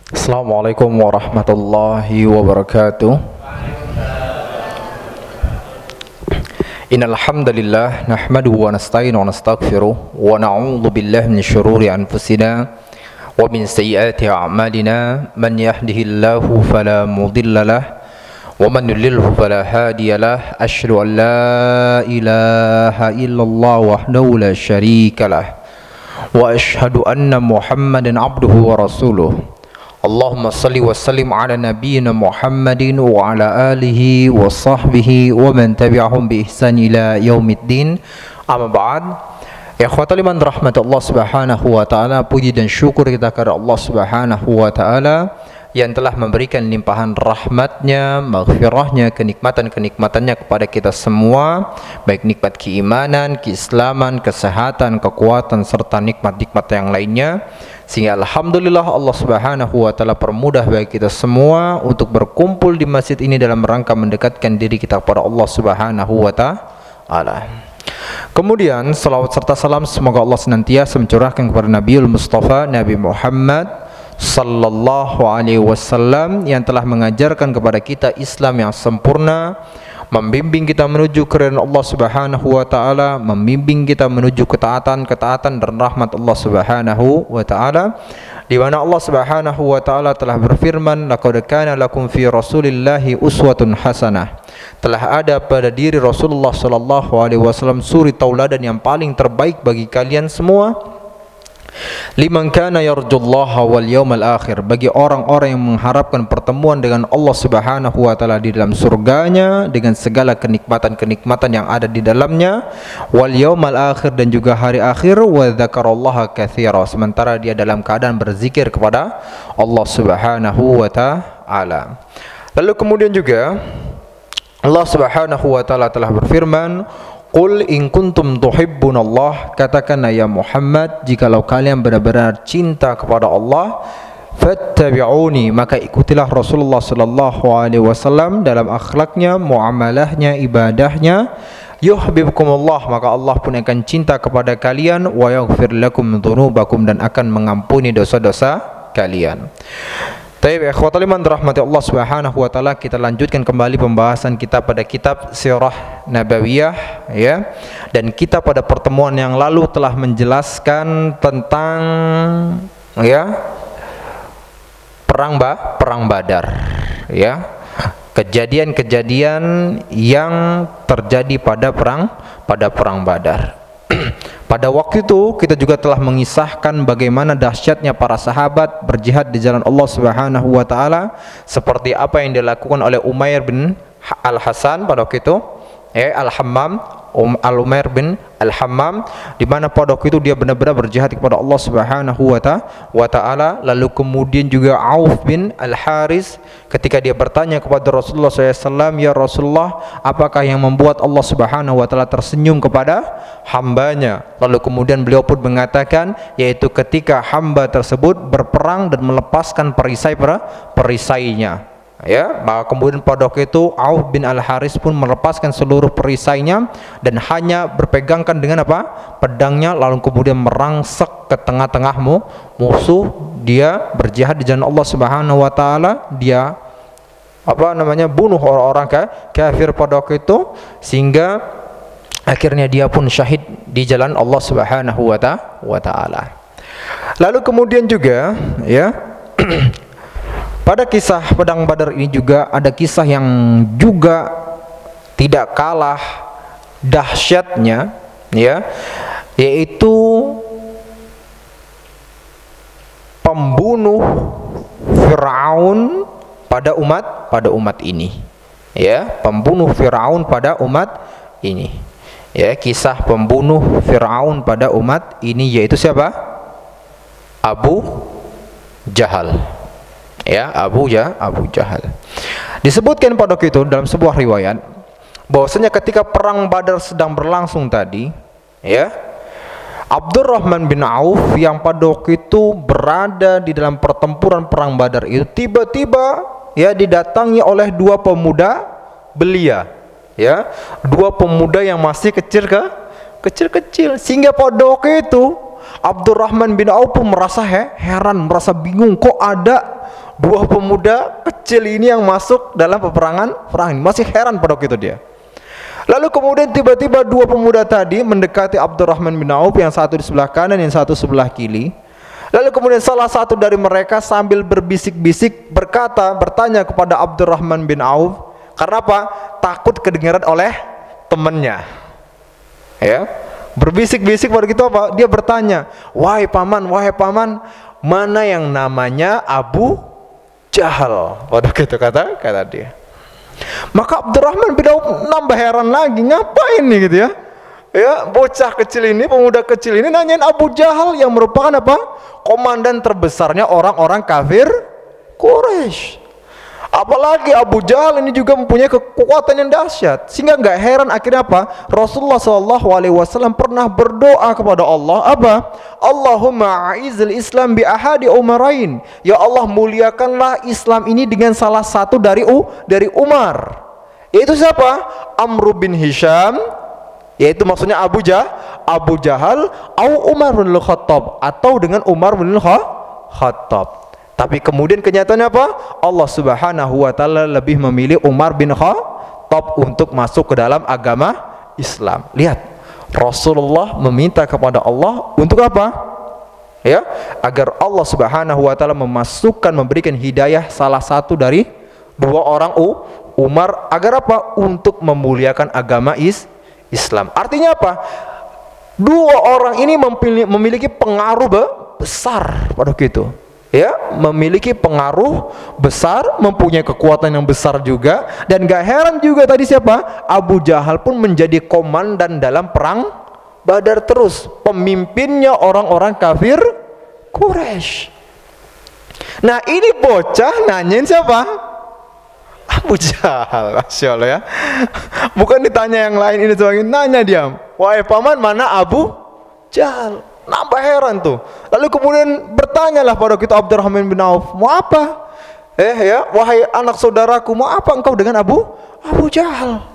Assalamualaikum warahmatullahi wabarakatuh. Innal hamdalillah nahmaduhu wa nasta'inuhu wa nastaghfiruh wa na'udzu billahi min syururi anfusina wa min sayyiati a'malina. Man yahdihillahu fala mudilla lahu wa man yudlilhu fala hadiya lahu. Asyhadu an la ilaha illallah wahdahu la syarika lahu wa asyhadu anna Muhammadan abduhu wa rasuluh. Allahumma salli wa sallim ala nabiyyina Muhammadin wa ala alihi wa sahbihi wa man tabi'ahum bi ihsan ila yaumiddin. Amma ba'd. Ikhwatal iman rahmatullah subhanahu wa ta'ala, puji dan syukur kita kepada Allah subhanahu wa ta'ala yang telah memberikan limpahan rahmatnya, maghfirahnya, kenikmatan-kenikmatannya kepada kita semua, baik nikmat keimanan, keislaman, kesehatan, kekuatan, serta nikmat-nikmat yang lainnya, sehingga alhamdulillah Allah subhanahu wa ta'ala permudah bagi kita semua untuk berkumpul di masjid ini dalam rangka mendekatkan diri kita kepada Allah subhanahu wa ta'ala. Kemudian salawat serta salam semoga Allah senantiasa mencurahkan kepada Nabiul Mustafa Nabi Muhammad sallallahu alaihi wasallam yang telah mengajarkan kepada kita Islam yang sempurna, membimbing kita menuju keridhaan Allah subhanahu wa ta'ala, membimbing kita menuju ketaatan dan rahmat Allah subhanahu wa ta'ala, di mana Allah subhanahu wa ta'ala telah berfirman, laqad kana lakum fi rasulillahi uswatun hasanah. Telah ada pada diri Rasulullah sallallahu alaihi wasallam suri tauladan yang paling terbaik bagi kalian semua. Liman kana yarjullaha wal yawmal akhir, bagi orang-orang yang mengharapkan pertemuan dengan Allah subhanahu wa ta'ala di dalam surganya dengan segala kenikmatan-kenikmatan yang ada di dalamnya, wal yawmal akhir, dan juga hari akhir, wa dzakarallaha katsira, sementara dia dalam keadaan berzikir kepada Allah subhanahu wa ta'ala. Lalu kemudian juga Allah subhanahu wa ta'ala telah berfirman, Qul in kuntum tuhibbunallah, katakanlah ya Muhammad, jikalau kalian benar-benar cinta kepada Allah, fattabi'uni, maka ikutilah Rasulullah sallallahu alaihi wasallam dalam akhlaknya, muamalahnya, ibadahnya. Yuhibbukumullah, maka Allah pun akan cinta kepada kalian, wa yaghfir lakum dzunubakum, dan akan mengampuni dosa-dosa kalian. Baik, ikhwatal iman rahmati Allah subhanahu wa ta'ala, kita lanjutkan kembali pembahasan kita pada kitab Sirah Nabawiyah, ya. Dan kita pada pertemuan yang lalu telah menjelaskan tentang, ya, perang Badar, ya. Kejadian-kejadian yang terjadi pada perang Badar. Pada waktu itu kita juga telah mengisahkan bagaimana dahsyatnya para sahabat berjihad di jalan Allah subhanahu wa ta'ala, seperti apa yang dilakukan oleh Umair bin Al-Hasan pada waktu itu, Al-Hammam, Al-Umair bin Al-Hammam, di mana pada waktu itu dia benar-benar berjihad kepada Allah subhanahu wa ta'ala. Lalu kemudian juga Auf bin Al-Haris, ketika dia bertanya kepada Rasulullah SAW, ya Rasulullah, apakah yang membuat Allah subhanahu wa ta'ala tersenyum kepada hambanya? Lalu kemudian beliau pun mengatakan, yaitu ketika hamba tersebut berperang dan melepaskan perisainya, ya. Maka kemudian pada waktu itu Auf bin Al-Haris pun melepaskan seluruh perisainya dan hanya berpegangkan dengan apa? Pedangnya, lalu kemudian merangsek ke tengah-tengah musuh. Dia berjihad di jalan Allah subhanahu wa ta'ala, dia bunuh orang-orang kafir pada waktu itu, sehingga akhirnya dia pun syahid di jalan Allah subhanahu wa ta'ala. Lalu kemudian juga, ya, pada kisah pedang Badar ini juga ada kisah yang juga tidak kalah dahsyatnya, ya, yaitu pembunuh Fir'aun pada umat ini, ya, pembunuh Fir'aun pada umat ini, ya, kisah pembunuh Fir'aun pada umat ini, yaitu siapa? Abu Jahal. Ya, Abu Jahal. Disebutkan pada waktu itu dalam sebuah riwayat bahwasanya ketika perang Badar sedang berlangsung tadi, ya, Abdurrahman bin Auf yang pada waktu itu berada di dalam pertempuran perang Badar itu tiba-tiba, ya, didatangi oleh dua pemuda belia, dua pemuda yang masih kecil-kecil, sehingga pada waktu itu Abdurrahman bin Auf pun merasa heran, merasa bingung, kok ada dua pemuda kecil ini yang masuk dalam perang ini. Masih heran pada waktu itu dia. Lalu kemudian tiba-tiba dua pemuda tadi mendekati Abdurrahman bin Auf, yang satu di sebelah kanan, yang satu sebelah kiri. Lalu kemudian salah satu dari mereka sambil berbisik-bisik bertanya kepada Abdurrahman bin Auf, karena apa? Takut kedengaran oleh temannya. Ya, berbisik-bisik pada gitu apa? Dia bertanya, wahai paman, mana yang namanya Abu Jahal? Waduh, gitu kata dia. Maka Abdurrahman bin Auf nambah heran lagi, ngapain nih gitu ya? Ya, bocah kecil ini, pemuda kecil ini nanyain Abu Jahal yang merupakan apa? Komandan terbesarnya orang-orang kafir Quraisy. Apalagi Abu Jahal ini juga mempunyai kekuatan yang dahsyat, sehingga nggak heran akhirnya apa? Rasulullah SAW pernah berdoa kepada Allah, apa? Allahumma a'izil Islam bi ahadi umarain. Ya Allah, muliakanlah Islam ini dengan salah satu dari Umar. Yaitu siapa? Amr bin Hisham, yaitu maksudnya Abu Jahal, atau Umar bin Khattab, atau dengan Umar bin Khattab. Tapi kemudian kenyataannya apa? Allah Subhanahu wa taala lebih memilih Umar bin Khattab untuk masuk ke dalam agama Islam. Lihat, Rasulullah meminta kepada Allah untuk apa? Ya, agar Allah Subhanahu wa taala memberikan hidayah salah satu dari dua orang Umar, agar apa? Untuk memuliakan agama Islam. Artinya apa? Dua orang ini memiliki pengaruh besar pada gitu. Ya, memiliki pengaruh besar, mempunyai kekuatan yang besar juga. Dan gak heran juga tadi siapa? Abu Jahal pun menjadi komandan dalam perang Badar terus, pemimpinnya orang-orang kafir Quraisy. Nah, ini bocah nanyain siapa? Abu Jahal. Masya Allah ya. Bukan ditanya yang lain, ini cuma nanya dia, wahai paman, mana Abu Jahal? Nambah heran tuh. Lalu kemudian bertanyalah pada kita Abdurrahman bin Auf, mau apa? Ya, wahai anak saudaraku, mau apa engkau dengan Abu Jahal?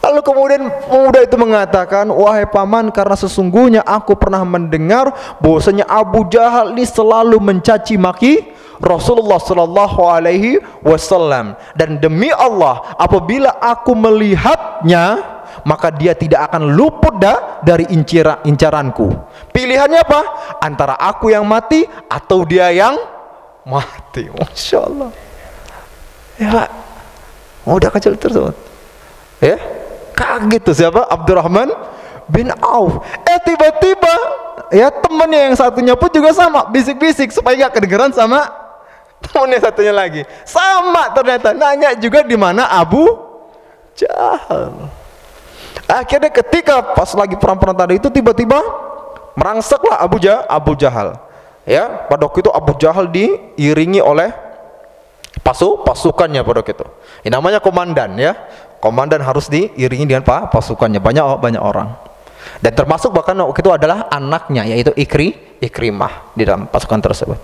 Lalu kemudian pemuda itu mengatakan, wahai paman, karena sesungguhnya aku pernah mendengar bahwasanya Abu Jahal ini selalu mencaci maki Rasulullah Shallallahu Alaihi Wasallam, dan demi Allah, apabila aku melihatnya, maka dia tidak akan luput dari incaranku. Pilihannya apa? Antara aku yang mati atau dia yang mati. Masya Allah. Ya, muda kecil tersebut. Ya, kaget tuh siapa? Abdurrahman bin Auf. Tiba-tiba ya temannya yang satunya pun juga sama, bisik-bisik supaya gak kedengeran sama temannya satunya lagi. Sama ternyata, nanya juga di mana Abu Jahal. Akhirnya ketika pas lagi perang-perang tadi itu, tiba-tiba merangsaklah Abu Jahal. Ya, pada waktu itu Abu Jahal diiringi oleh pasukannya pada waktu itu. Ini namanya komandan ya. Komandan harus diiringi dengan pasukannya, banyak orang. Dan termasuk bahkan waktu itu adalah anaknya, yaitu Ikrimah di dalam pasukan tersebut.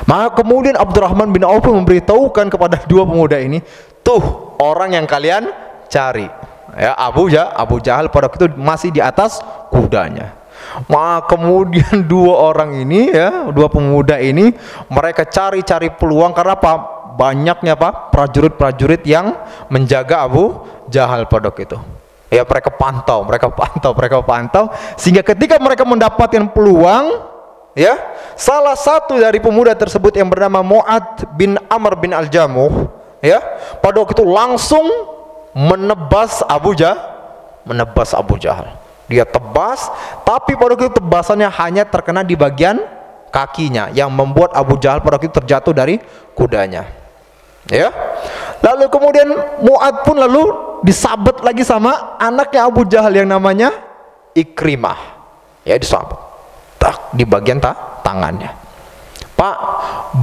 Maka kemudian Abdurrahman bin Auf memberitahukan kepada dua pemuda ini, tuh orang yang kalian cari. Ya, Abu Jahal pada waktu itu masih di atas kudanya. Maka kemudian dua orang ini ya, dua pemuda ini, mereka cari peluang, karena apa? Banyaknya apa? Prajurit-prajurit yang menjaga Abu Jahal pada waktu itu. Ya, mereka pantau, sehingga ketika mereka mendapatkan peluang, ya, salah satu dari pemuda tersebut yang bernama Mu'ad bin Amr bin Al-Jamuh, ya, pada waktu itu langsung menebas Abu Jahal. Dia tebas, tapi pada waktu itu tebasannya hanya terkena di bagian kakinya, yang membuat Abu Jahal pada waktu itu terjatuh dari kudanya. Ya. Lalu kemudian Mu'ad pun lalu disabet lagi sama anaknya Abu Jahal yang namanya Ikrimah. Ya, disabet. Tak di bagian tangannya. Pak,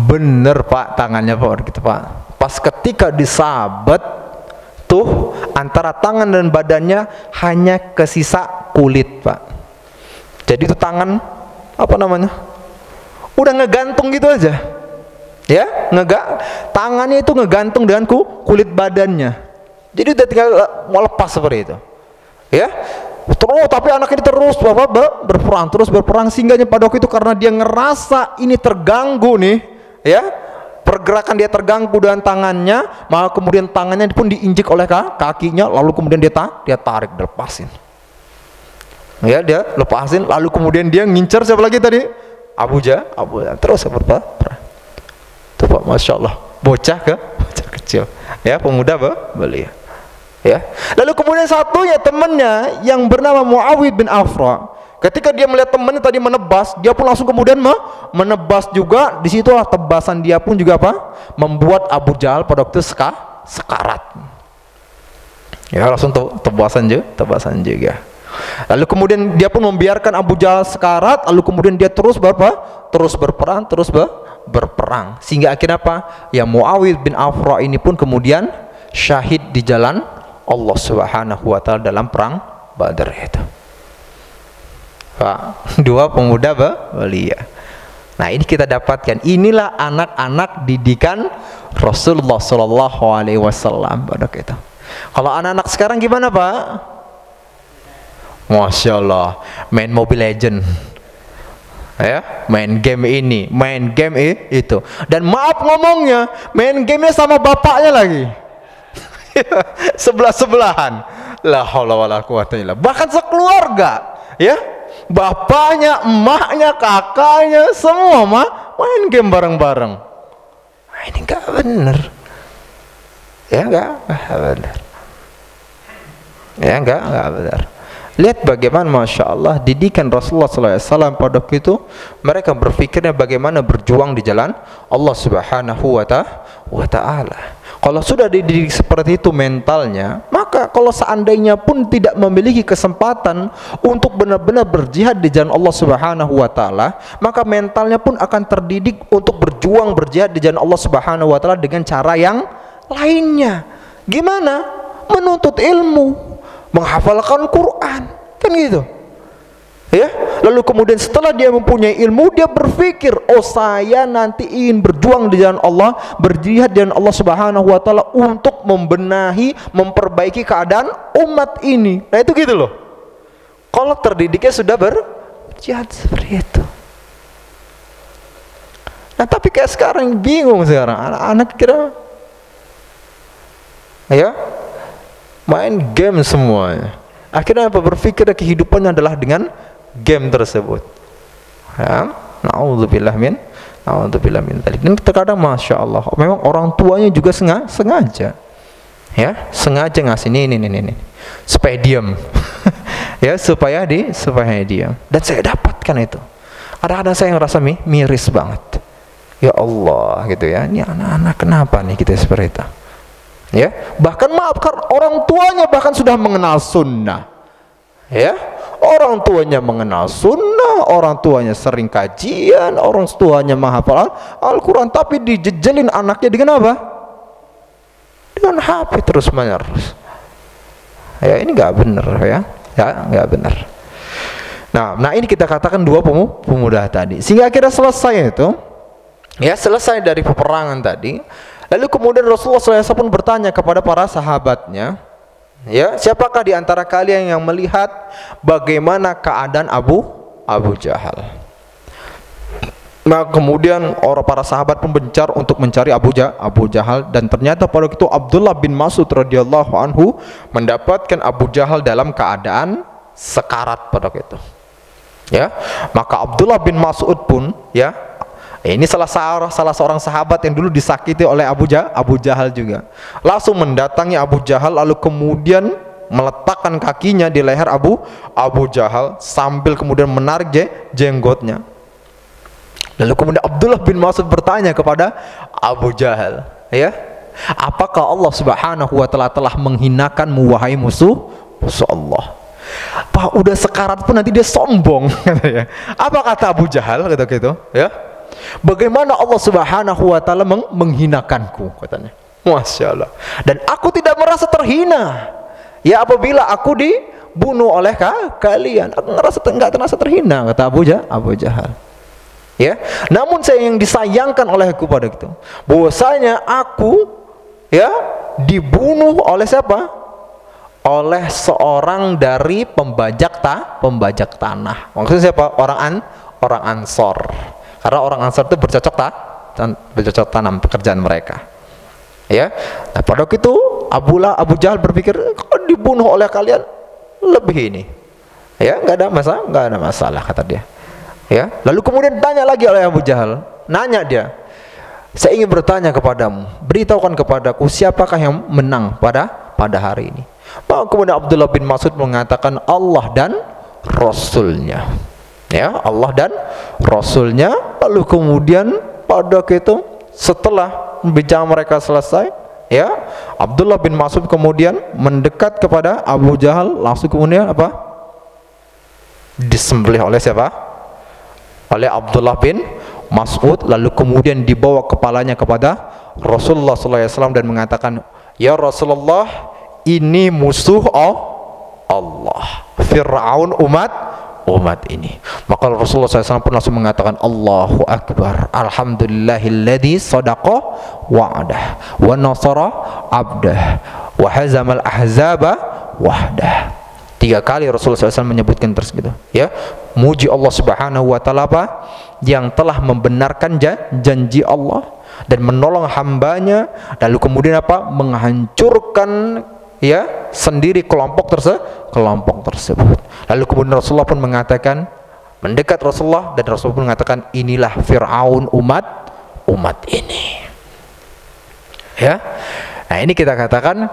bener Pak, tangannya Pak gitu Pak. Pas ketika disabet tuh, antara tangan dan badannya hanya kesisa kulit Pak. Jadi itu tangan apa namanya, udah ngegantung gitu aja ya, tangannya itu ngegantung dengan kulit badannya. Jadi udah tinggal mau lepas seperti itu ya. Terus tapi anak ini terus berperang sehingga pada waktu itu karena dia ngerasa ini terganggu nih, ya, pergerakan dia terganggu dengan tangannya, maka kemudian tangannya pun diinjek oleh kakinya, lalu kemudian dia tarik, lepasin. Ya, dia lepasin, lalu kemudian dia ngincer siapa lagi tadi? Abu Jahal. Terus berperang. Tuh Pak, Masya Allah, bocah kecil, ya, pemuda belia. Ya. Lalu kemudian satunya temannya yang bernama Muawiyah bin Afra, ketika dia melihat temannya tadi menebas, dia pun langsung kemudian menebas juga. Disitulah tebasan dia pun juga apa? Membuat Abu Jahal pada waktu sekarat. Ya, langsung tebasan juga. Lalu kemudian dia pun membiarkan Abu Jahal sekarat, lalu kemudian dia terus berperang, berperang sehingga akhirnya apa? Ya, Muawiyah bin Afra ini pun kemudian syahid di jalan Allah Subhanahu wa taala dalam perang Badar itu. Pak, dua pemuda belia. Nah, ini kita dapatkan, inilah anak-anak didikan Rasulullah sallallahu alaihi wasallam pada itu. Kalau anak-anak sekarang gimana, Pak? Masya Allah, main Mobile Legend, ya, main game ini, main game itu, dan maaf ngomongnya, main gamenya sama bapaknya lagi. Sebelah-sebelahan. La haula wala quwata illa billah. Bahkan sekeluarga, ya, bapaknya, emaknya, kakaknya, semua main game bareng-bareng. Nah, ini enggak benar. Ya, enggak benar. Ya, enggak benar. Lihat bagaimana Masya Allah didikan Rasulullah SAW pada waktu itu. Mereka berpikirnya bagaimana berjuang di jalan Allah Subhanahu wa ta'ala. Kalau sudah dididik seperti itu mentalnya, maka kalau seandainya pun tidak memiliki kesempatan untuk benar-benar berjihad di jalan Allah Subhanahu wa ta'ala, maka mentalnya pun akan terdidik untuk berjuang berjihad di jalan Allah Subhanahu wa ta'ala dengan cara yang lainnya. Gimana? Menuntut ilmu, menghafalkan Quran, kan gitu, ya. Lalu kemudian setelah dia mempunyai ilmu, dia berpikir, oh saya nanti ingin berjuang di jalan Allah, berjihad di jalan Allah Subhanahu wa ta'ala untuk membenahi, memperbaiki keadaan umat ini. Nah, itu gitu loh. Kalau terdidiknya sudah berjihad seperti itu. Nah, tapi kayak sekarang bingung sekarang anak-anak kira, ya, main game semuanya. Akhirnya apa? Berpikir kehidupannya adalah dengan game tersebut. Ya, naudzubillah min dzalik. Dan terkadang Masya Allah, memang orang tuanya juga sengaja, ya, sengaja ngasih ini supaya diam. Ya, supaya diam. Dan saya dapatkan itu. Ada saya yang ngerasa miris banget. Ya Allah, gitu ya. Ini anak-anak kenapa nih kita seperti itu? Ya, bahkan maafkan orang tuanya bahkan sudah mengenal sunnah, ya, orang tuanya mengenal sunnah, orang tuanya sering kajian, orang tuanya menghafal Al-Quran, tapi dijejelin anaknya dengan apa? Dengan HP terus menerus. Ya, ini nggak benar, ya, nggak benar. Nah ini kita katakan dua pemuda tadi, sehingga akhirnya selesai itu, ya, selesai dari peperangan tadi. Lalu kemudian Rasulullah SAW pun bertanya kepada para sahabatnya, ya, siapakah di antara kalian yang melihat bagaimana keadaan Abu Jahal? Nah, kemudian para sahabat pun mencar untuk mencari Abu Jahal, dan ternyata pada waktu itu Abdullah bin Mas'ud radhiyallahu anhu mendapatkan Abu Jahal dalam keadaan sekarat pada waktu itu. Ya, maka Abdullah bin Mas'ud pun, ya, ini salah seorang sahabat yang dulu disakiti oleh Abu Jahal juga, langsung mendatangi Abu Jahal, lalu kemudian meletakkan kakinya di leher Abu Jahal sambil kemudian menarik jenggotnya. Lalu kemudian Abdullah bin Mas'ud bertanya kepada Abu Jahal, ya, apakah Allah Subhanahu wa ta'ala telah menghinakanmu wahai musuh Allah? Pak, udah sekarat pun nanti dia sombong, katanya. Apa kata Abu Jahal gitu, ya? Bagaimana Allah Subhanahu wa ta'ala menghinakanku, katanya. Masya Allah. Dan aku tidak merasa terhina, ya, apabila aku dibunuh oleh kalian. Aku nggak terasa terhina, kata Abu Jahal. Ya, namun saya yang disayangkan olehku pada itu, bahwasanya aku, ya, dibunuh oleh siapa? oleh seorang dari pembajak tanah. Maksudnya siapa? Orang Ansor. Karena orang Ansor itu bercocok tanam pekerjaan mereka. Ya. Nah, pada waktu itu Abu Jahal berpikir, kalau dibunuh oleh kalian lebih ini. Ya, nggak ada masalah kata dia. Ya. Lalu kemudian tanya lagi oleh Abu Jahal. Nanya dia, saya ingin bertanya kepadamu, beritahukan kepadaku siapakah yang menang pada hari ini. Maka kemudian Abdullah bin Mas'ud mengatakan Allah dan Rasulnya. Ya, Allah dan Rasulnya. Lalu kemudian pada itu setelah bincang mereka selesai, ya, Abdullah bin Mas'ud kemudian mendekat kepada Abu Jahal, langsung kemudian apa? Disembelih oleh siapa? Oleh Abdullah bin Mas'ud. Lalu kemudian dibawa kepalanya kepada Rasulullah SAW dan mengatakan, ya Rasulullah, ini musuh Allah, Fir'aun umat ini. Maka Rasulullah SAW pun langsung mengatakan, Allahu Akbar, alhamdulillahilladzi sadaqa wa'dah wa nasara abdah wa hazamal ahzaba wahdah. 3 kali Rasulullah SAW menyebutkan tersebut. Ya, muji Allah Subhanahu wa Ta'ala yang telah membenarkan janji Allah dan menolong hambanya, lalu kemudian apa? Menghancurkan, ya, sendiri kelompok tersebut. Lalu kemudian Rasulullah pun mengatakan, mendekat Rasulullah, dan Rasulullah pun mengatakan, inilah Fir'aun umat ini. Ya. Nah, ini kita katakan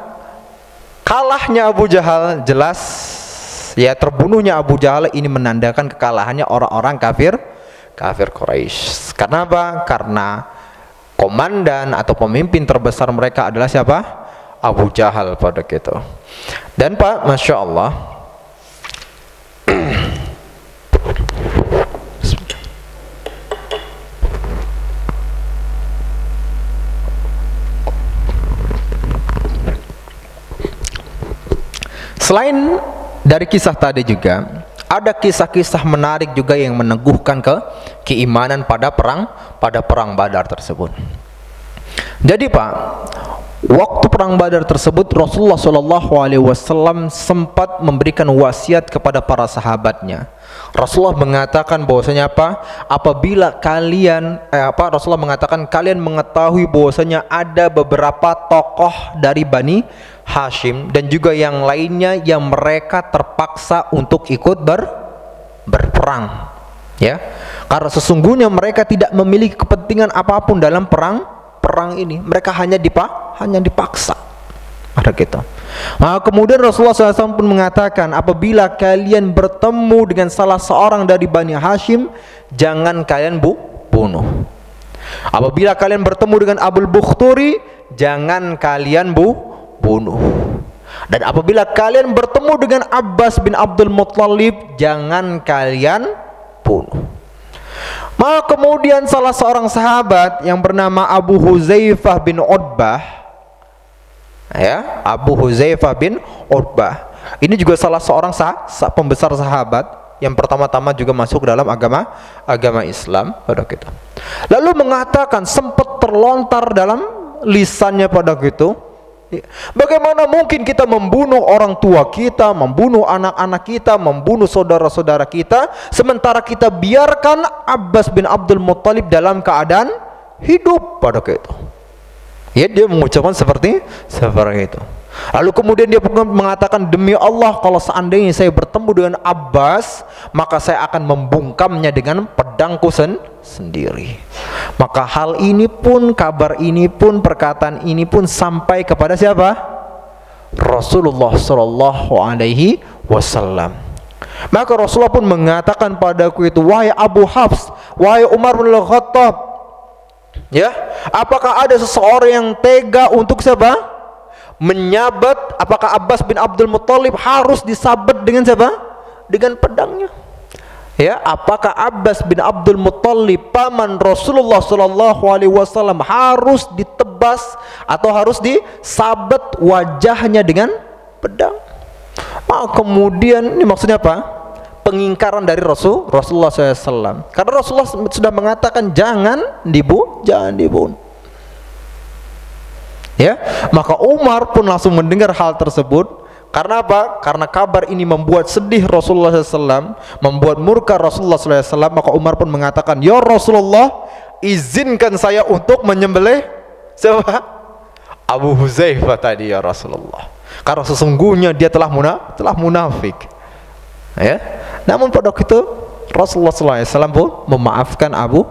kalahnya Abu Jahal jelas, ya, terbunuhnya Abu Jahal ini menandakan kekalahannya orang-orang kafir Quraisy. Karena apa? Karena komandan atau pemimpin terbesar mereka adalah siapa? Abu Jahal pada gitu. Dan Pak, Masya Allah, selain dari kisah tadi juga ada kisah-kisah menarik juga yang meneguhkan keimanan pada perang Badar tersebut. Jadi Pak, waktu perang Badar tersebut Rasulullah SAW sempat memberikan wasiat kepada para sahabatnya. Rasulullah mengatakan bahwasanya apa? Apabila kalian Rasulullah mengatakan kalian mengetahui bahwasanya ada beberapa tokoh dari Bani Hashim dan juga yang lainnya yang mereka terpaksa untuk ikut berperang, ya, karena sesungguhnya mereka tidak memiliki kepentingan apapun dalam perang ini. Mereka hanya dipaksa. Ada gitu. Nah, kemudian Rasulullah SAW pun mengatakan, apabila kalian bertemu dengan salah seorang dari Bani Hashim, jangan kalian bunuh. Apabila kalian bertemu dengan Abul Bukhturi, jangan kalian bunuh. Dan apabila kalian bertemu dengan Abbas bin Abdul Muttalib, jangan kalian bunuh. Maka kemudian salah seorang sahabat yang bernama Abu Huzaifah bin Utbah, ya, Abu Huzaifah bin Utbah, ini juga salah seorang pembesar sahabat yang pertama-tama juga masuk dalam agama Islam pada kita. Lalu mengatakan, sempat terlontar dalam lisannya pada gitu, bagaimana mungkin kita membunuh orang tua kita, membunuh anak-anak kita, membunuh saudara-saudara kita, sementara kita biarkan Abbas bin Abdul Muttalib dalam keadaan hidup pada itu. Ya, dia mengucapkan seperti itu. Lalu kemudian dia mengatakan, demi Allah, kalau seandainya saya bertemu dengan Abbas, maka saya akan membungkamnya dengan pedangku sendiri. Maka hal ini pun, kabar ini pun, perkataan ini pun sampai kepada siapa? Rasulullah Shallallahu Alaihi Wasallam. Maka Rasulullah pun mengatakan padaku itu, wahai Abu Hafs, wahai Umar bin Khattab, ya, apakah ada seseorang yang tega untuk siapa? Menyabat, apakah Abbas bin Abdul Muttalib harus disabat dengan siapa? Dengan pedangnya. Ya, apakah Abbas bin Abdul Muttalib paman Rasulullah Shallallahu Alaihi Wasallam harus ditebas atau harus disabat wajahnya dengan pedang? Kemudian ini maksudnya apa? Pengingkaran dari Rasulullah SAW. Karena Rasulullah sudah mengatakan jangan dibunuh. Ya, maka Umar pun langsung mendengar hal tersebut. Karena apa? Karena kabar ini membuat sedih Rasulullah SAW, membuat murka Rasulullah SAW. Maka Umar pun mengatakan, ya Rasulullah, izinkan saya untuk menyembelih siapa? Abu Huzaifah tadi ya Rasulullah. Karena sesungguhnya dia telah munafik. Ya. Namun pada waktu itu Rasulullah SAW pun memaafkan Abu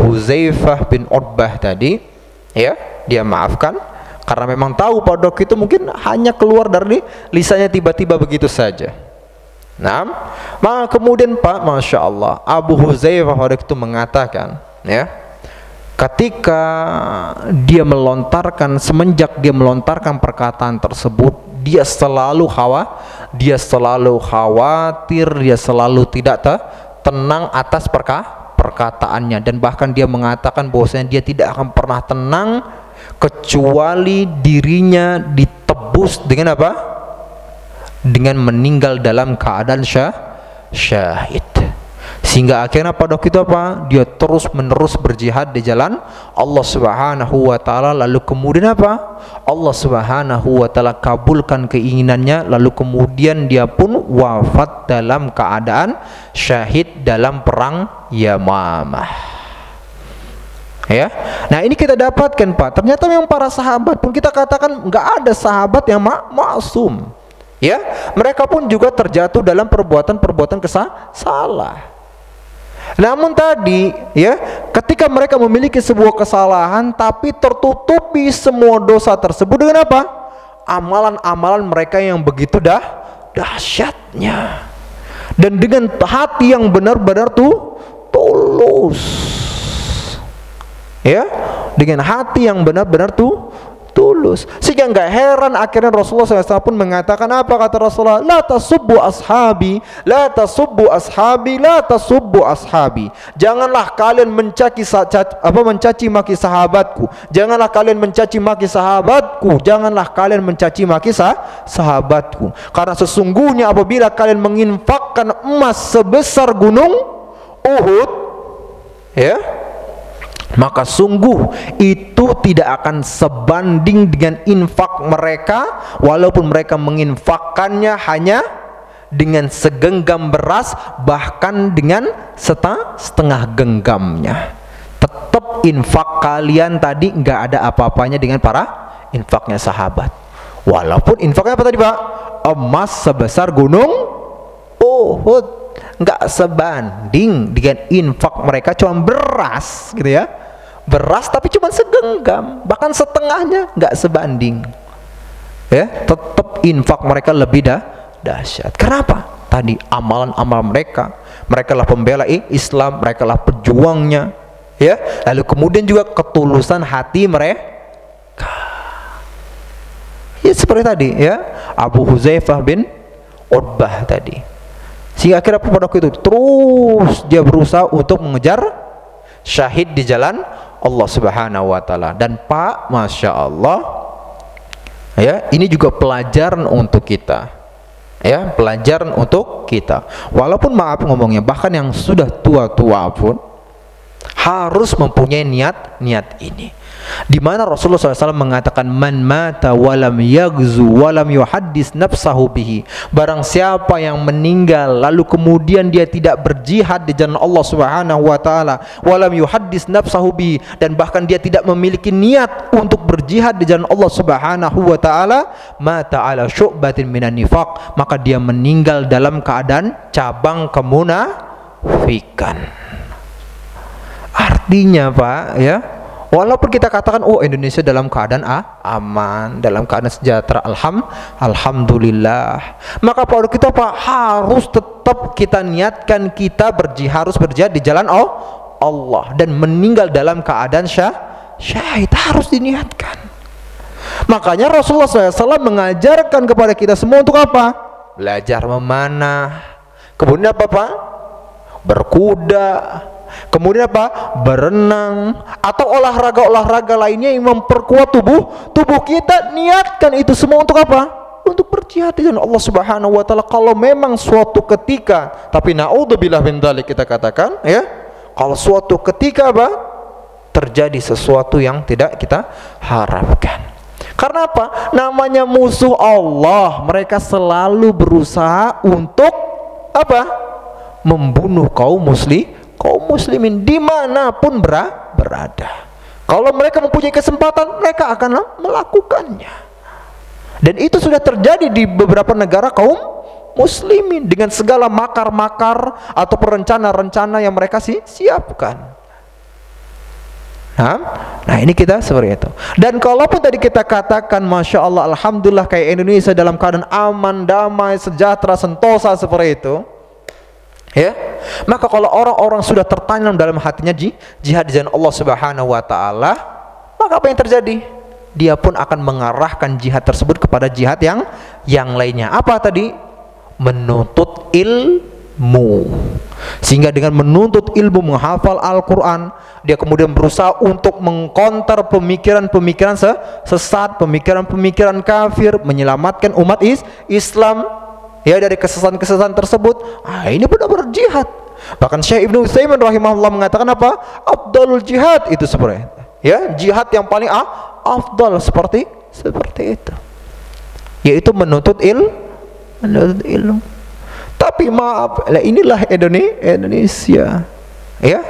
Huzaifah bin Utbah tadi. Ya, dia maafkan. Karena memang tahu pada waktu itu mungkin hanya keluar dari lisannya tiba-tiba begitu saja. Nah, maka kemudian Pak, Masya Allah, Abu Huzaifah pada waktu itu mengatakan, ya, ketika semenjak dia melontarkan perkataan tersebut, dia selalu khawatir, dia selalu tidak tenang atas perkataannya, dan bahkan dia mengatakan bahwasanya dia tidak akan pernah tenang kecuali dirinya ditebus dengan apa? Dengan meninggal dalam keadaan syahid. Sehingga akhirnya pada waktu itu apa? Dia terus menerus berjihad di jalan Allah Subhanahu wa taala. Lalu kemudian apa? Allah Subhanahu wa taala kabulkan keinginannya, lalu kemudian dia pun wafat dalam keadaan syahid dalam perang Yamamah. Ya, nah ini kita dapatkan Pak. Ternyata memang para sahabat pun kita katakan nggak ada sahabat yang maksum. Ya, mereka pun juga terjatuh dalam perbuatan salah. Namun tadi, ya, ketika mereka memiliki sebuah kesalahan, tapi tertutupi semua dosa tersebut dengan apa? Amalan-amalan mereka yang begitu dahsyatnya, dan dengan hati yang benar-benar tulus. Ya, dengan hati yang benar-benar tulus. Sehingga nggak heran akhirnya Rasulullah SAW pun mengatakan apa kata Rasulullah? La tasubbu ashabi, la tasubbu ashabi, la tasubbu ashabi. Janganlah kalian mencaci maki sahabatku. Janganlah kalian mencaci maki sahabatku. Janganlah kalian mencaci maki sahabatku. Karena sesungguhnya apabila kalian menginfakkan emas sebesar gunung Uhud, ya, maka sungguh itu tidak akan sebanding dengan infak mereka, walaupun mereka menginfakkannya hanya dengan segenggam beras, bahkan dengan setengah genggamnya. Tetap infak kalian tadi nggak ada apa-apanya dengan para infaknya sahabat. Walaupun infaknya apa tadi Pak? Emas sebesar gunung Uhud. Nggak sebanding dengan infak mereka cuma beras gitu ya, beras tapi cuma segenggam, bahkan setengahnya nggak sebanding. Ya, tetap infak mereka lebih dahsyat. Kenapa? Tadi amalan-amal mereka lah pembela Islam, mereka lah pejuangnya, ya. Lalu kemudian juga ketulusan hati mereka, ya seperti tadi ya, Abu Huzaifah bin Utbah tadi. Sehingga akhirnya pada waktu itu terus dia berusaha untuk mengejar syahid di jalan Allah Subhanahu wa taala. Dan Pak, Masya Allah, ya, ini juga pelajaran untuk kita. Ya, pelajaran untuk kita. Walaupun maaf ngomongnya, bahkan yang sudah tua-tua pun harus mempunyai niat ini. Di mana Rasulullah SAW mengatakan, man mata walam yaghzu walam yuhaddis nafsahu bihi. Barang siapa yang meninggal lalu kemudian dia tidak berjihad di jalan Allah Subhanahu wa taala, walam yuhaddis nafsahu bihi, dan bahkan dia tidak memiliki niat untuk berjihad di jalan Allah Subhanahu wa taala, mata ala syu'batin minan nifaq, maka dia meninggal dalam keadaan cabang kemunafikan. Artinya Pak, ya, walaupun kita katakan oh Indonesia dalam keadaan aman, dalam keadaan sejahtera, alhamdulillah, maka pada kita Pak harus tetap kita niatkan kita harus berjihad di jalan Allah, dan meninggal dalam keadaan syahid harus diniatkan. Makanya Rasulullah SAW mengajarkan kepada kita semua untuk apa? Belajar memanah, kemudian apa Pak? Berkuda, kemudian apa? Berenang, atau olahraga lainnya yang memperkuat tubuh kita. Niatkan itu semua untuk apa? Untuk berjihad dengan Allah Subhanahu wa taala. Kalau memang suatu ketika, tapi naudzubillah min dzalik, kita katakan ya, kalau suatu ketika apa? Terjadi sesuatu yang tidak kita harapkan. Karena Karena apa? Namanya musuh Allah, mereka selalu berusaha untuk apa? Membunuh kaum muslimin dimanapun berada. Kalau mereka mempunyai kesempatan, mereka akan melakukannya. Dan itu sudah terjadi di beberapa negara kaum muslimin dengan segala makar-makar atau rencana-rencana yang mereka siapkan. Nah ini kita seperti itu. Dan kalaupun tadi kita katakan Masya Allah, Alhamdulillah kayak Indonesia dalam keadaan aman, damai, sejahtera, sentosa seperti itu, ya, maka kalau orang-orang sudah tertanam dalam hatinya jihad di jalan Allah Subhanahu wa taala, maka apa yang terjadi? Dia pun akan mengarahkan jihad tersebut kepada jihad yang lainnya. Apa tadi? Menuntut ilmu. Sehingga dengan menuntut ilmu, menghafal Al-Quran, dia kemudian berusaha untuk mengkonter pemikiran-pemikiran sesat, pemikiran-pemikiran kafir, menyelamatkan umat Islam ya dari kesesatan-kesesatan tersebut. Ini benar-benar jihad. Bahkan Syekh Ibnu Utsaimin rahimahullah mengatakan apa? Afdalul jihad itu seperti ya, jihad yang paling afdal seperti itu, yaitu menuntut ilmu. Tapi maaf, inilah Indonesia ya.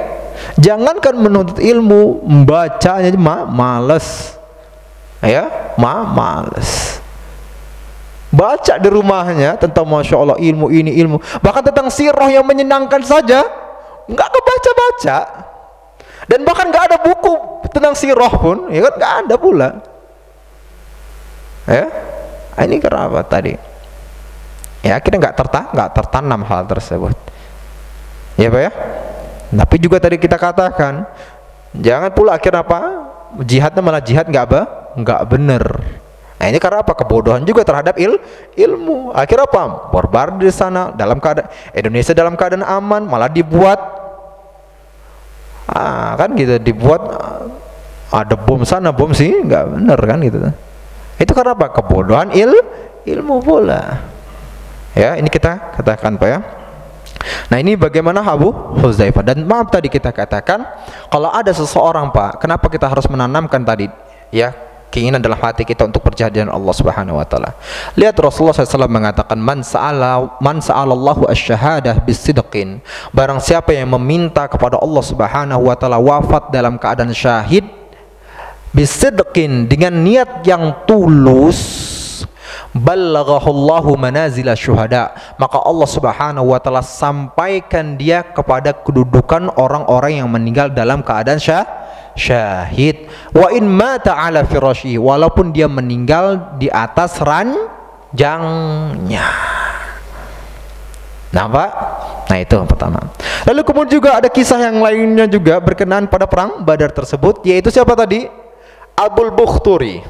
Jangankan menuntut ilmu, membacanya males ya, males. Baca di rumahnya tentang Masya Allah ilmu ini, ilmu bahkan tentang sirah yang menyenangkan saja nggak kebaca-baca, dan bahkan nggak ada buku tentang sirah pun, ya kan, nggak ada pula ya. Ini kenapa tadi ya, akhirnya nggak tertanam hal tersebut ya Pak ya. Tapi juga tadi kita katakan jangan pula akhirnya apa, jihadnya malah jihad nggak bener. Nah ini karena apa? Kebodohan juga terhadap ilmu. Akhirnya apa? Barbar di sana dalam keadaan Indonesia dalam keadaan aman, malah dibuat kan gitu, dibuat ada bom sana bom sini, nggak bener kan gitu. Itu karena apa? Kebodohan ilmu pula. Ya, ini kita katakan Pak ya. Nah ini bagaimana Abu Hudzaifah. Dan maaf tadi kita katakan kalau ada seseorang Pak, kenapa kita harus menanamkan tadi ya keinginan dalam hati kita untuk berjihad dengan Allah Subhanahu wa taala. Lihat Rasulullah SAW mengatakan man sa'alallahu asy-syahadah bisidqin. Barang siapa yang meminta kepada Allah Subhanahu wa taala wafat dalam keadaan syahid bisidqin, dengan niat yang tulus, ballaghahullahu manazila syuhada, maka Allah Subhanahu wa taala sampaikan dia kepada kedudukan orang-orang yang meninggal dalam keadaan syahid. Wa in mata ala firasyihi, walaupun dia meninggal di atas ranjangnya. Nah Pak, nah itu yang pertama. Lalu kemudian juga ada kisah yang lainnya juga berkenaan pada perang Badar tersebut, yaitu siapa tadi? Abul Bukhturi.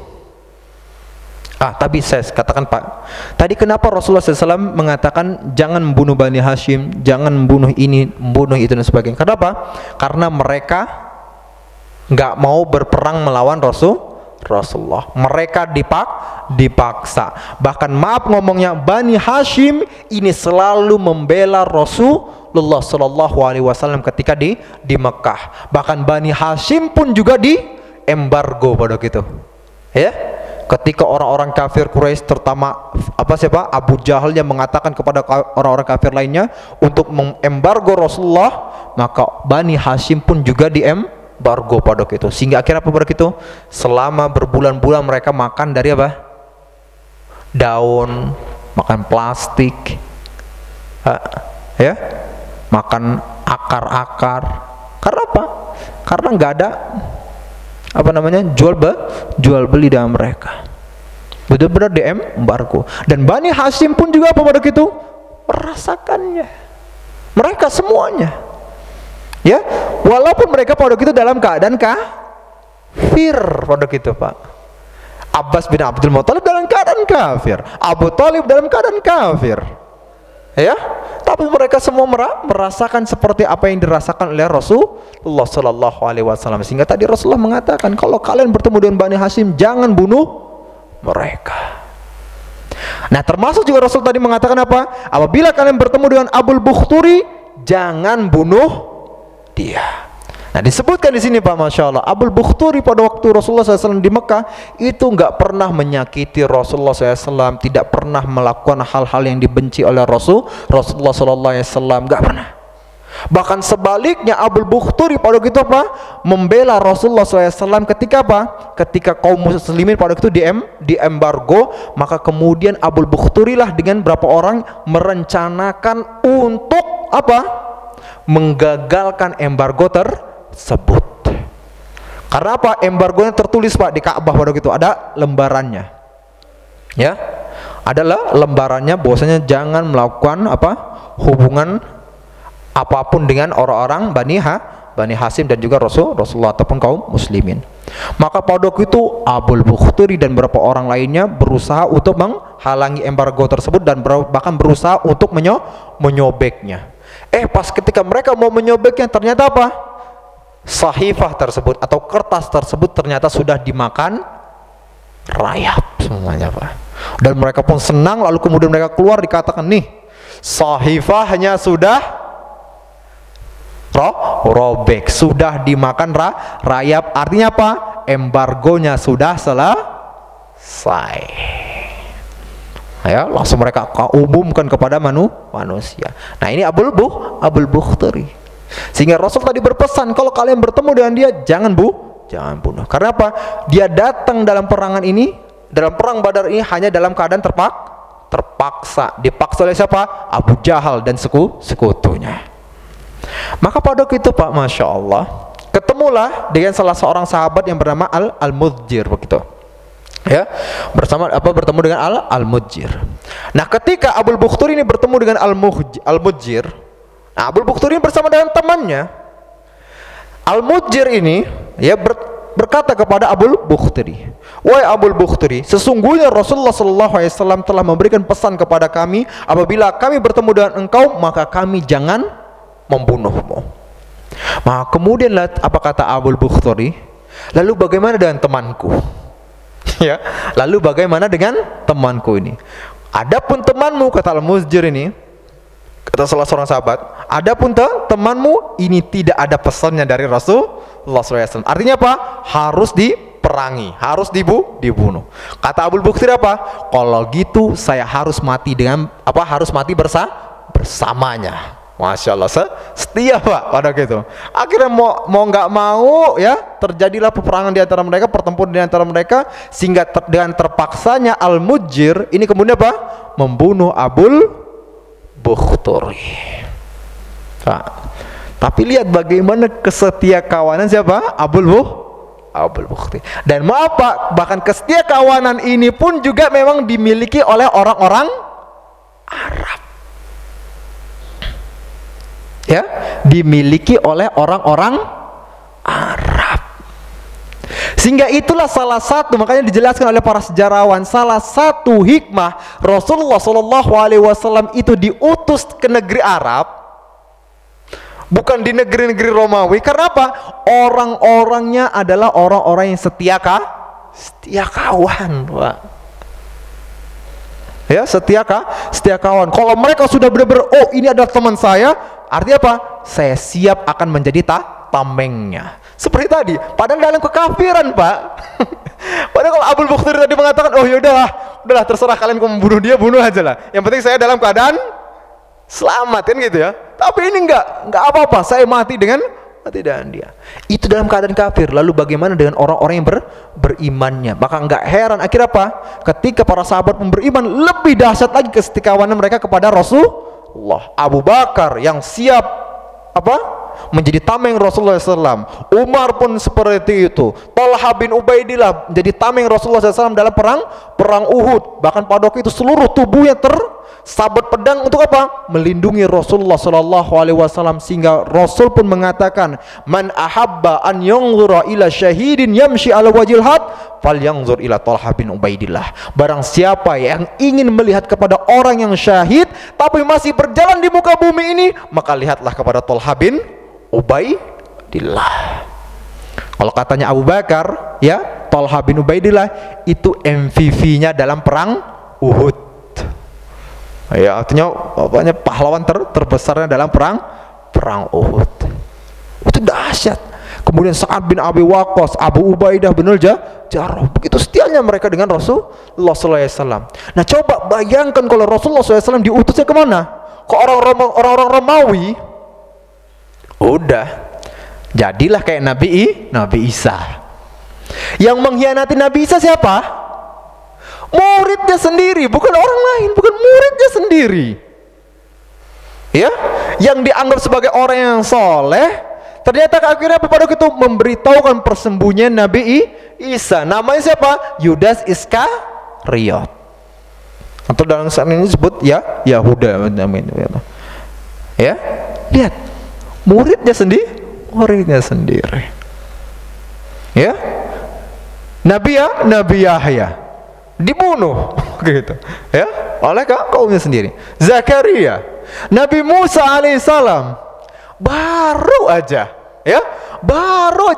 Tapi saya katakan Pak, tadi kenapa Rasulullah SAW mengatakan jangan membunuh Bani Hashim, jangan membunuh ini, membunuh itu dan sebagainya? Kenapa? Karena mereka nggak mau berperang melawan Rasulullah. Mereka dipaksa. Bahkan maaf ngomongnya, Bani Hashim ini selalu membela Rasulullah Shallallahu Alaihi Wasallam ketika di Mekah. Bahkan Bani Hashim pun juga di embargo pada gitu. Ya, ketika orang-orang kafir Quraisy, terutama Abu Jahal yang mengatakan kepada orang-orang kafir lainnya untuk mengembargo Rasulullah, maka Bani Hashim pun juga embargo pada itu. Sehingga akhirnya apa pada itu? Selama berbulan-bulan mereka makan dari apa? Daun, makan plastik, ya, makan akar-akar. Karena apa? Karena nggak ada jual beli dalam mereka. Benar-benar embargo. Dan Bani Hashim pun juga apa pada itu? Merasakannya. Mereka semuanya. Ya, walaupun mereka pada itu dalam keadaan kafir pada itu Pak. Abbas bin Abdul Muthalib dalam keadaan kafir, Abu Thalib dalam keadaan kafir. Ya, tapi mereka semua merasakan seperti apa yang dirasakan oleh Rasulullah Sallallahu Alaihi Wasallam. Sehingga tadi Rasulullah mengatakan kalau kalian bertemu dengan Bani Hashim jangan bunuh mereka. Nah termasuk juga Rasul tadi mengatakan apa? Apabila kalian bertemu dengan Abul Bukhturi jangan bunuh dia. Nah, disebutkan di sini Pak, Masya Allah, Abul Bukhturi pada waktu Rasulullah SAW di Mekah itu nggak pernah menyakiti Rasulullah SAW, tidak pernah melakukan hal-hal yang dibenci oleh Rasulullah SAW, nggak pernah. Bahkan sebaliknya Abul Bukhturi pada waktu itu apa? Membela Rasulullah SAW ketika apa? Ketika kaum muslimin pada waktu itu di embargo, maka kemudian Abul Bukhturi lah dengan berapa orang merencanakan untuk apa? Menggagalkan embargo tersebut. Karena apa? Embargonya tertulis Pak di Ka'bah pada waktu itu, ada lembarannya. Ya. Adalah lembarannya bahwasanya jangan melakukan apa? Hubungan apapun dengan orang-orang Bani Hasyim dan juga Rasulullah ataupun kaum muslimin. Maka pada waktu itu Abul Bukhturi dan beberapa orang lainnya berusaha untuk menghalangi embargo tersebut dan bahkan berusaha untuk menyobeknya. Pas ketika mereka mau menyobeknya, ternyata apa? Sahifah tersebut atau kertas tersebut ternyata sudah dimakan rayap semuanya Pak. Dan mereka pun senang, lalu kemudian mereka keluar dikatakan, nih sahifahnya sudah robek, sudah dimakan rayap. Artinya apa? Embargonya sudah selesai. Ya, langsung mereka umumkan kepada manusia. Nah, ini Abul Bukhturi. Sehingga Rasul tadi berpesan, kalau kalian bertemu dengan dia jangan bunuh. Karena apa? Dia datang dalam perangan ini, dalam perang Badar ini hanya dalam keadaan terpaksa. Dipaksa oleh siapa? Abu Jahal dan sekutunya. Maka pada waktu itu Pak, Masya Allah, ketemulah dengan salah seorang sahabat yang bernama Al-Mudjir begitu. Ya, bertemu dengan Al-Mudjir. Nah, ketika Abul Bukhturi ini bertemu dengan Al-Mudjir, nah, Abul Bukhturi ini bersama dengan temannya. Al-Mudjir ini ya berkata kepada Abul Bukhturi, "Wahai Abul Bukhturi, sesungguhnya Rasulullah SAW telah memberikan pesan kepada kami, apabila kami bertemu dengan engkau, maka kami jangan membunuhmu." Maka kemudian apa kata Abul Bukhturi? Lalu bagaimana dengan temanku? Ya, lalu bagaimana dengan temanku ini? Adapun temanmu, kata Al-Mudjir ini, kata salah seorang sahabat, adapun temanmu ini tidak ada pesannya dari Rasulullah SAW. Artinya apa? Harus diperangi, harus dibunuh. Kata Abul Bukhturi apa? Kalau gitu saya harus mati dengan apa? Harus mati bersamanya. Masya Allah, setia Pak pada gitu. Akhirnya mau nggak mau ya terjadilah peperangan di antara mereka, pertempuran di antara mereka, sehingga dengan terpaksanya Al-Mudjir ini kemudian apa? Membunuh Abul Bukhturi. Pak, tapi lihat bagaimana kesetia kawanan siapa? Abul Bukhturi. Dan maaf Pak, bahkan kesetia kawanan ini pun juga memang dimiliki oleh orang-orang Arab. Ya, dimiliki oleh orang-orang Arab. Sehingga itulah salah satu, makanya dijelaskan oleh para sejarawan, salah satu hikmah Rasulullah SAW itu diutus ke negeri Arab, bukan di negeri-negeri Romawi. Karena apa? Orang-orangnya adalah orang-orang yang setia kawan, Pak. Ya, setia kawan. Kalau mereka sudah benar-benar, oh ini adalah teman saya, artinya apa? Saya siap akan menjadi tamengnya. Seperti tadi, padahal dalam kekafiran Pak. Padahal kalau Abul Bukhturi tadi mengatakan, oh udahlah terserah kalian mau membunuh dia, bunuh aja lah. Yang penting saya dalam keadaan selamat kan gitu ya. Tapi ini enggak apa-apa, saya mati dengan dia. Itu dalam keadaan kafir. Lalu bagaimana dengan orang-orang yang berimannya? Maka enggak heran akhirnya apa? Ketika para sahabat beriman, lebih dahsyat lagi kesetiakawanan mereka kepada Rasulullah. Abu Bakar yang siap menjadi tameng Rasulullah SAW. Umar pun seperti itu. Talha bin Ubaidillah menjadi tameng Rasulullah SAW dalam perang Uhud. Bahkan pada waktu itu seluruh tubuhnya tersabet pedang untuk apa? Melindungi Rasulullah SAW. Sehingga Rasul pun mengatakan, man ahabba an yanzura ila syahidin yamshi ala wajil had falyanzur ila Talha bin Ubaidillah. Barang siapa yang ingin melihat kepada orang yang syahid tapi masih berjalan di muka bumi ini, maka lihatlah kepada Talha bin Ubaidillah. Kalau katanya Abu Bakar, ya, Talha bin Ubaidillah itu MVP-nya dalam perang Uhud. Ya, artinya pahlawan terbesarnya dalam perang Uhud. Itu dahsyat. kemudian Sa'ad bin Abi Waqqas, Abu Ubaidah bin Jarrah. Begitu setianya mereka dengan Rasulullah SAW. Nah coba bayangkan kalau Rasulullah SAW diutusnya kemana? Ke orang-orang Romawi. Udah, jadilah kayak Nabi Isa. Yang mengkhianati Nabi Isa siapa? Muridnya sendiri, bukan orang lain, bukan muridnya sendiri. Ya, yang dianggap sebagai orang yang soleh, ternyata akhirnya pada itu memberitahukan persembunyian Nabi Isa. Namanya siapa? Yudas Iskariot. Atau dalam saat ini disebut ya Yahuda. Ya, lihat muridnya sendiri. Ya, Nabi Yahya dibunuh gitu. Ya, oleh kaumnya sendiri. Zakaria, Nabi Musa alaihissalam baru aja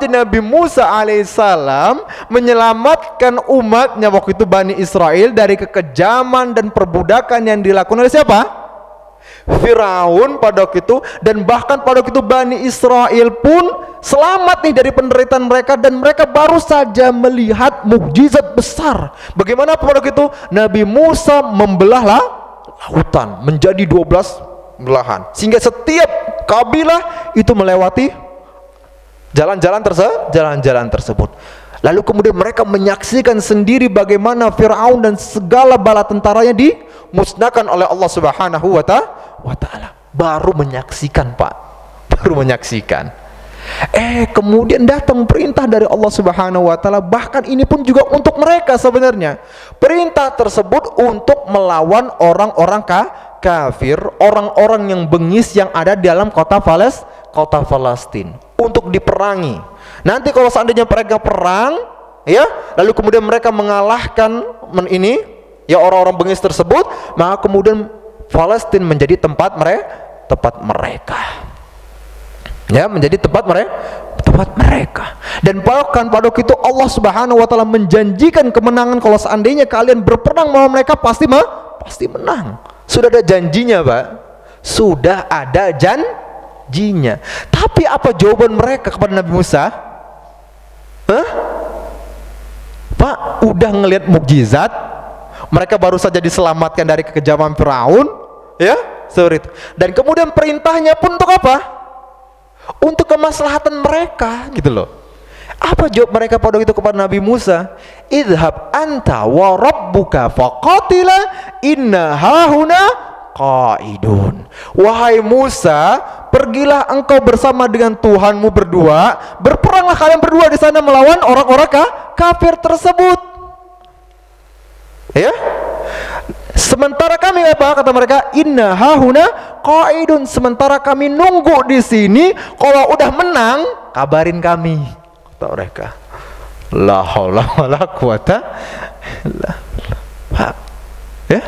Nabi Musa alaihissalam menyelamatkan umatnya waktu itu Bani Israel dari kekejaman dan perbudakan yang dilakukan oleh siapa? Firaun pada waktu itu, dan bahkan pada waktu itu Bani Israel pun selamat nih dari penderitaan mereka, dan mereka baru saja melihat mukjizat besar. Bagaimana pada waktu itu Nabi Musa membelah lautan menjadi 12 belahan, sehingga setiap kabilah itu melewati jalan-jalan tersebut. Lalu kemudian mereka menyaksikan sendiri bagaimana Firaun dan segala bala tentaranya dimusnahkan oleh Allah Subhanahu wa Ta'ala. Baru menyaksikan, Pak. Baru menyaksikan. Kemudian datang perintah dari Allah Subhanahu wa Ta'ala, bahkan ini pun juga untuk mereka sebenarnya. Perintah tersebut untuk melawan orang-orang kafir, orang-orang yang bengis yang ada di dalam kota Palestina, untuk diperangi. Nanti kalau seandainya mereka perang, ya, lalu kemudian mereka mengalahkan orang-orang bengis tersebut, maka kemudian Palestina menjadi tempat mereka. Ya, menjadi tempat mereka. Dan bahkan pada waktu itu Allah Subhanahu wa Ta'ala menjanjikan kemenangan kalau seandainya kalian berperang melawan mereka, pasti menang. Sudah ada janjinya, Pak. Sudah ada janjinya. Tapi apa jawaban mereka kepada Nabi Musa? Pak, udah ngelihat mukjizat, mereka baru saja diselamatkan dari kekejaman Firaun, ya, seperti itu. Dan kemudian perintahnya pun untuk apa? Untuk kemaslahatan mereka, gitu loh. Apa jawab mereka pada itu kepada Nabi Musa? Idhab anta wa rabbuka faqatila inna hahuna qaidun. Wahai Musa, pergilah engkau bersama dengan Tuhanmu berdua, berperanglah kalian berdua di sana melawan orang-orang kafir tersebut. Ya. Sementara kami apa? Kata mereka, inna hahuna qaidun. Sementara kami nunggu di sini, kalau udah menang kabarin kami. Kata mereka. La haula wala quwata illa billah. Ya.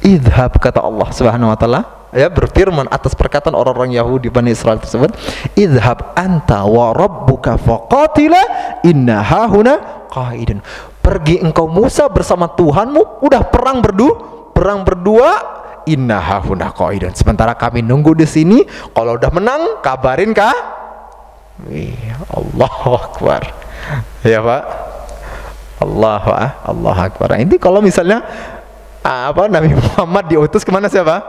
Idhab, kata Allah Subhanahu wa Ta'ala, ya, berfirman atas perkataan orang-orang Yahudi Bani Israel tersebut, idhab anta wa rabbuka faqatila inna hahuna qaidun. Pergi engkau Musa bersama Tuhanmu, udah perang berdua, inna hahuna qaidun. Sementara kami nunggu di sini, kalau udah menang kabarin Allahu Akbar. Ya, Pak. Allahu Akbar. Ini kalau misalnya Nabi Muhammad diutus kemana siapa?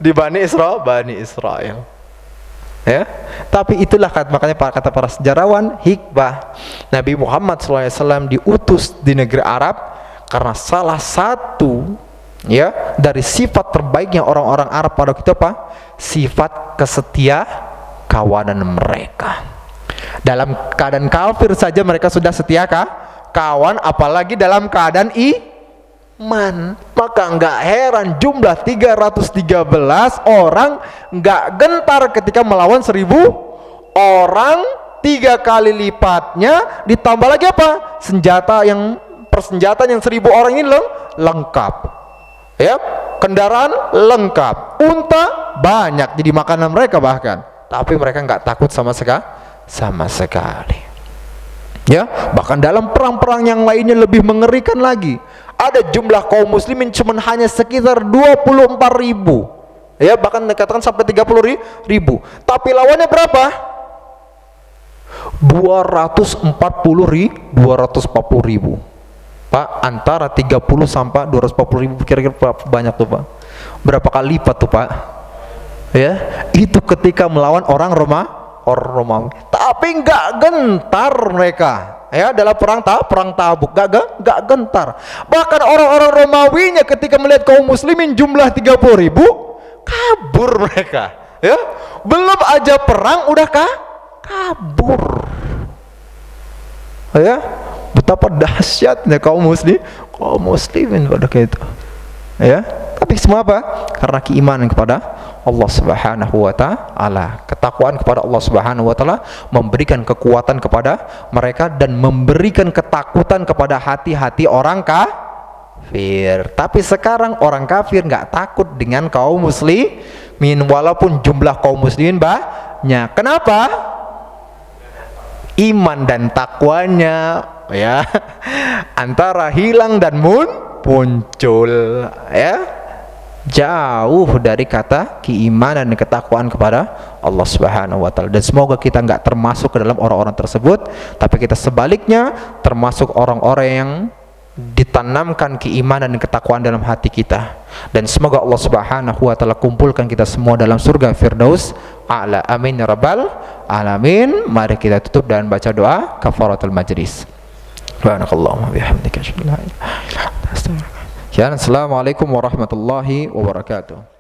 Di Bani Israel. Ya, tapi itulah makanya kata para sejarawan, hikmah Nabi Muhammad SAW diutus di negeri Arab karena salah satu, ya, dari sifat terbaiknya orang-orang Arab pada kita apa? Sifat kesetia kawanan mereka. Dalam keadaan kafir saja mereka sudah setia kawan, apalagi dalam keadaan iman. Maka enggak heran jumlah 313 orang enggak gentar ketika melawan 1000 orang, 3 kali lipatnya, ditambah lagi apa? Persenjataan yang 1000 orang ini lengkap. Ya, kendaraan lengkap, unta banyak jadi makanan mereka bahkan. Tapi mereka enggak takut sama sekali. Ya, bahkan dalam perang-perang yang lainnya lebih mengerikan lagi. Ada jumlah kaum muslimin cuma hanya sekitar 24.000, ya, bahkan dikatakan sampai 30.000. Tapi lawannya berapa? 240.000 Pak, antara 30 sampai 240.000 kira-kira berapa banyak tuh Pak? Berapa kali lipat tuh Pak? Ya, itu ketika melawan orang Romawi. Tapi nggak gentar mereka. Ya, dalam perang Tabuk nggak gentar. Bahkan orang-orang Romawinya ketika melihat kaum muslimin jumlah 30.000, kabur mereka. Ya, belum aja perang udah kabur. Ya, betapa dahsyatnya kaum muslimin pada kayak itu. Ya, tapi semua apa? Karena keimanan kepada Allah Subhanahu wa taala. Ketakwaan kepada Allah Subhanahu wa taala memberikan kekuatan kepada mereka dan memberikan ketakutan kepada hati-hati orang kafir. Tapi sekarang orang kafir nggak takut dengan kaum muslimin walaupun jumlah kaum muslimin banyak. Kenapa? Iman dan takwanya ya antara hilang dan muncul ya, jauh dari kata keimanan dan ketakwaan kepada Allah Subhanahu wa taala. Dan semoga kita nggak termasuk ke dalam orang-orang tersebut, tapi kita sebaliknya termasuk orang-orang yang ditanamkan keimanan dan ketakwaan dalam hati kita. Dan semoga Allah Subhanahu wa taala kumpulkan kita semua dalam surga Firdaus a'la. Amin ya rabbal alamin. Mari kita tutup dan baca doa kafaratul majlis. Subhanakallahumma bihamdika asyhadu an la ilaha illa anta astaghfiruka wa atubu ilaik. Assalamualaikum warahmatullahi wabarakatuh.